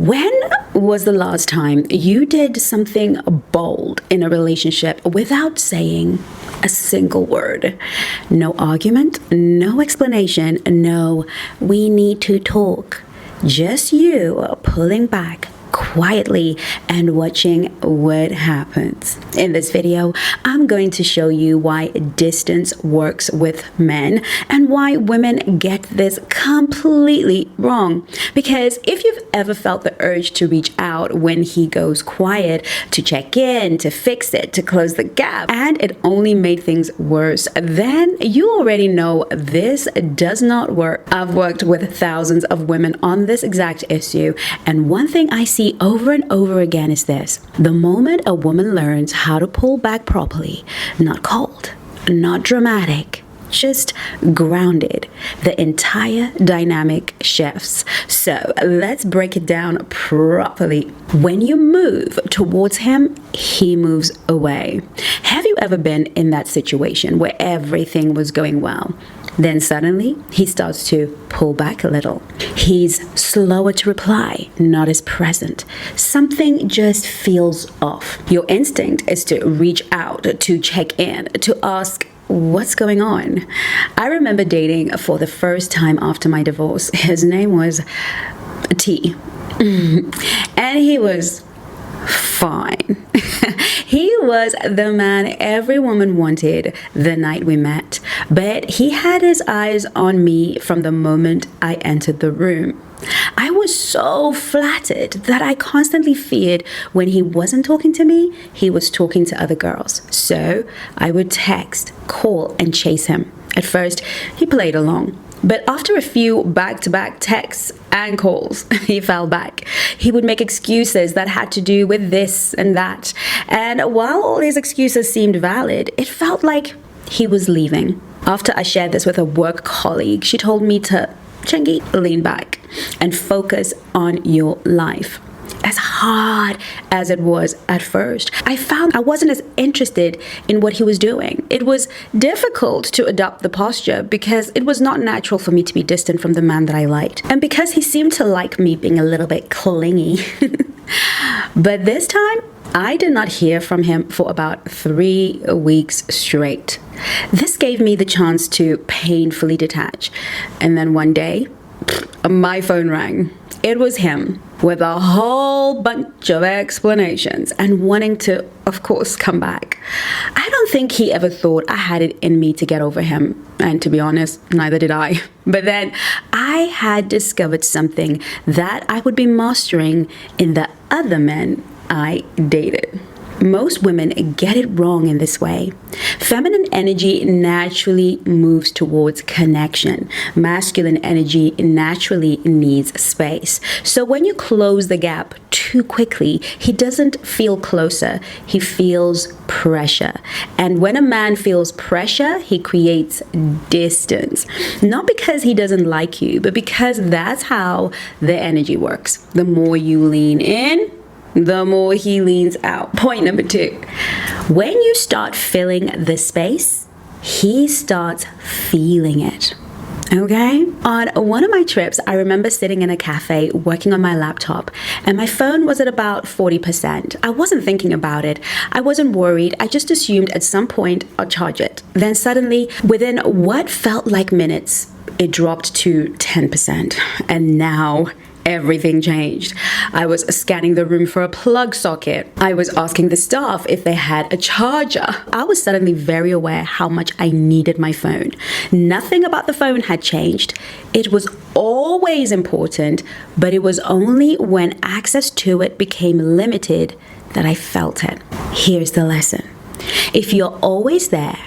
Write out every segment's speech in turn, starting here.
When was the last time you did something bold in a relationship without saying a single word? No argument, no explanation, no, we need to talk. Just you pulling back quietly and watching what happens. In this video, I'm going to show you why distance works with men and why women get this completely wrong. Because if you've ever felt the urge to reach out when he goes quiet, to check in, to fix it, to close the gap, and it only made things worse, then you already know this does not work. I've worked with thousands of women on this exact issue, and one thing I see over and over again is this: the moment a woman learns how to pull back properly, not cold, not dramatic, just grounded, the entire dynamic shifts. So let's break it down properly. When you move towards him, he moves away. Have you ever been in that situation where everything was going well? Then suddenly, he starts to pull back a little. He's slower to reply, not as present. Something just feels off. Your instinct is to reach out, to check in, to ask, what's going on? I remember dating for the first time after my divorce. His name was T. And he was fine. He was the man every woman wanted the night we met, but he had his eyes on me from the moment I entered the room. I was so flattered that I constantly feared when he wasn't talking to me, he was talking to other girls. So I would text, call, and chase him. At first, he played along. But after a few back-to-back texts and calls, he fell back. He would make excuses that had to do with this and that. And while all his excuses seemed valid, it felt like he was leaving. After I shared this with a work colleague, she told me to, Chengi, lean back and focus on your life. As hard as it was at first, I found I wasn't as interested in what he was doing. It was difficult to adopt the posture because it was not natural for me to be distant from the man that I liked. And because he seemed to like me being a little bit clingy. But this time, I did not hear from him for about 3 weeks straight. This gave me the chance to painfully detach. And then one day, my phone rang. It was him, with a whole bunch of explanations and wanting to, of course, come back. I don't think he ever thought I had it in me to get over him. And to be honest, neither did I. But then I had discovered something that I would be mastering in the other men I dated. Most women get it wrong in this way. Feminine energy naturally moves towards connection. Masculine energy naturally needs space. So when you close the gap too quickly, he doesn't feel closer, he feels pressure. And when a man feels pressure, he creates distance. Not because he doesn't like you, but because that's how the energy works. The more you lean in, the more he leans out. Point number 2. When you start filling the space, he starts feeling it. Okay? On one of my trips, I remember sitting in a cafe working on my laptop, and my phone was at about 40%. I wasn't thinking about it. I wasn't worried. I just assumed at some point I'll charge it. Then suddenly, within what felt like minutes, it dropped to 10%. And now everything changed. I was scanning the room for a plug socket. I was asking the staff if they had a charger. I was suddenly very aware how much I needed my phone. Nothing about the phone had changed. It was always important, but it was only when access to it became limited that I felt it. Here's the lesson. If you're always there,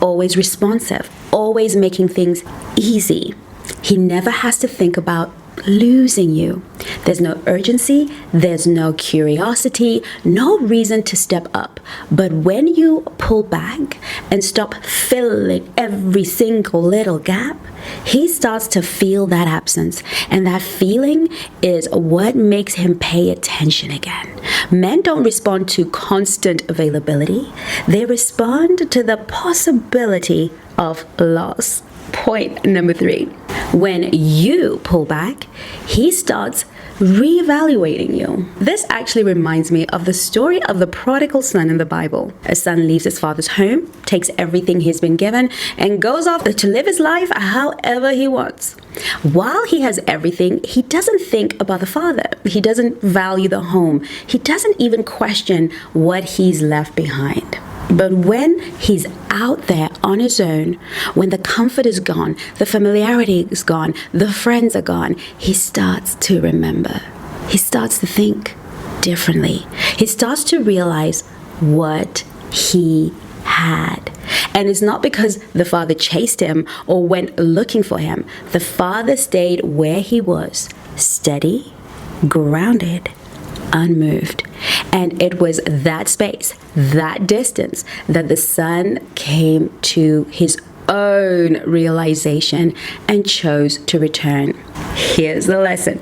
always responsive, always making things easy, he never has to think about losing you. There's no urgency, there's no curiosity, no reason to step up. But when you pull back and stop filling every single little gap, he starts to feel that absence. And that feeling is what makes him pay attention again. Men don't respond to constant availability. They respond to the possibility of loss. Point number 3. When you pull back, he starts reevaluating you. This actually reminds me of the story of the prodigal son in the Bible. A son leaves his father's home, takes everything he's been given, and goes off to live his life however he wants. While he has everything, he doesn't think about the father. He doesn't value the home. He doesn't even question what he's left behind. But when he's out there on his own, when the comfort is gone, the familiarity is gone, the friends are gone, he starts to remember. He starts to think differently. He starts to realize what he had. And it's not because the father chased him or went looking for him. The father stayed where he was, steady, grounded, unmoved. And it was that space, that distance, that the son came to his own realization and chose to return. Here's the lesson.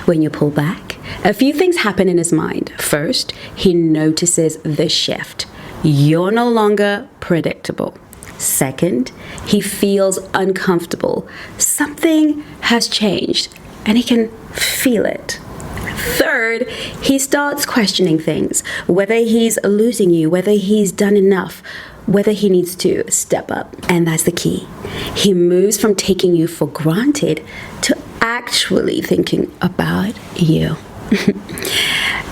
When you pull back, a few things happen in his mind. First, he notices the shift. You're no longer predictable. Second, he feels uncomfortable. Something has changed, and he can feel it. Third, he starts questioning things, whether he's losing you, whether he's done enough, whether he needs to step up. And that's the key. He moves from taking you for granted to actually thinking about you.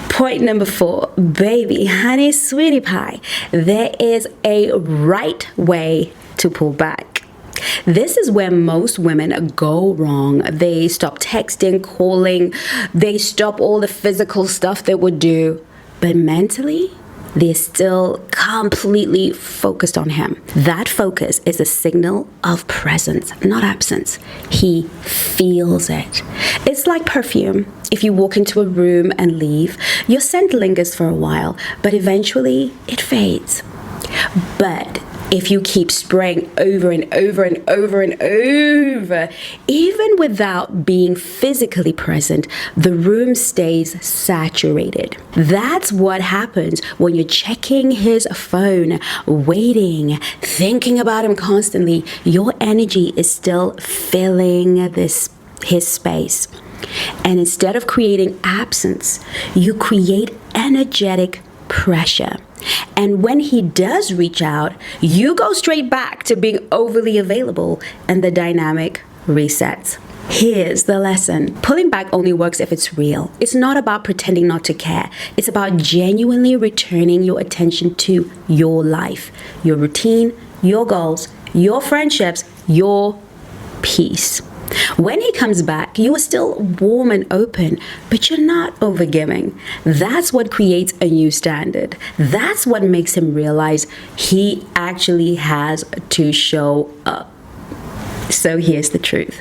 Point number 4, baby, honey, sweetie pie. There is a right way to pull back. This is where most women go wrong. They stop texting, calling, they stop all the physical stuff they would do, but mentally, they're still completely focused on him. That focus is a signal of presence, not absence. He feels it. It's like perfume. If you walk into a room and leave, your scent lingers for a while, but eventually it fades. But if you keep spraying over and over and over and over, even without being physically present, the room stays saturated. That's what happens when you're checking his phone, waiting, thinking about him constantly. Your energy is still filling his space. And instead of creating absence, you create energetic pressure. And when he does reach out, you go straight back to being overly available, and the dynamic resets. Here's the lesson. Pulling back only works if it's real. It's not about pretending not to care. It's about genuinely returning your attention to your life, your routine, your goals, your friendships, your peace. When he comes back, you are still warm and open, but you're not overgiving. That's what creates a new standard. That's what makes him realize he actually has to show up. So here's the truth.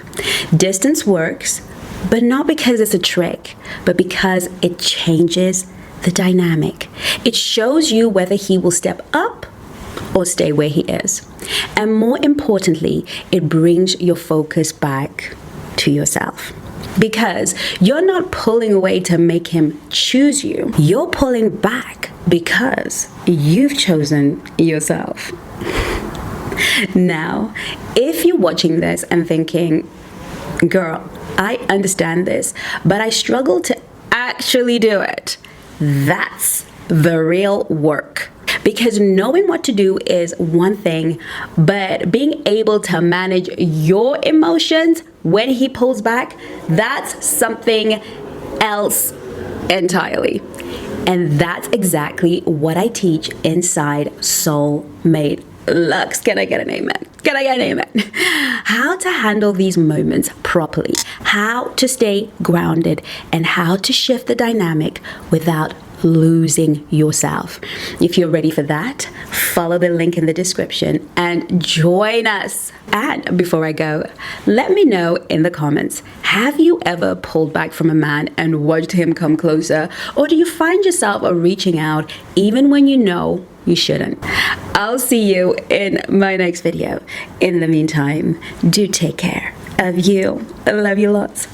Distance works, but not because it's a trick, but because it changes the dynamic. It shows you whether he will step up or stay where he is. And more importantly, it brings your focus back to yourself. Because you're not pulling away to make him choose you. You're pulling back because you've chosen yourself. Now, if you're watching this and thinking, girl, I understand this, but I struggle to actually do it, that's the real work. Because knowing what to do is one thing, but being able to manage your emotions when he pulls back, that's something else entirely. And that's exactly what I teach inside Soulmate Lux. Can I get an amen? Can I get an amen? How to handle these moments properly, how to stay grounded, and how to shift the dynamic without losing yourself. If you're ready for that, follow the link in the description and join us. And before I go, let me know in the comments, have you ever pulled back from a man and watched him come closer? Or do you find yourself reaching out even when you know you shouldn't? I'll see you in my next video. In the meantime, do take care of you. I love you lots.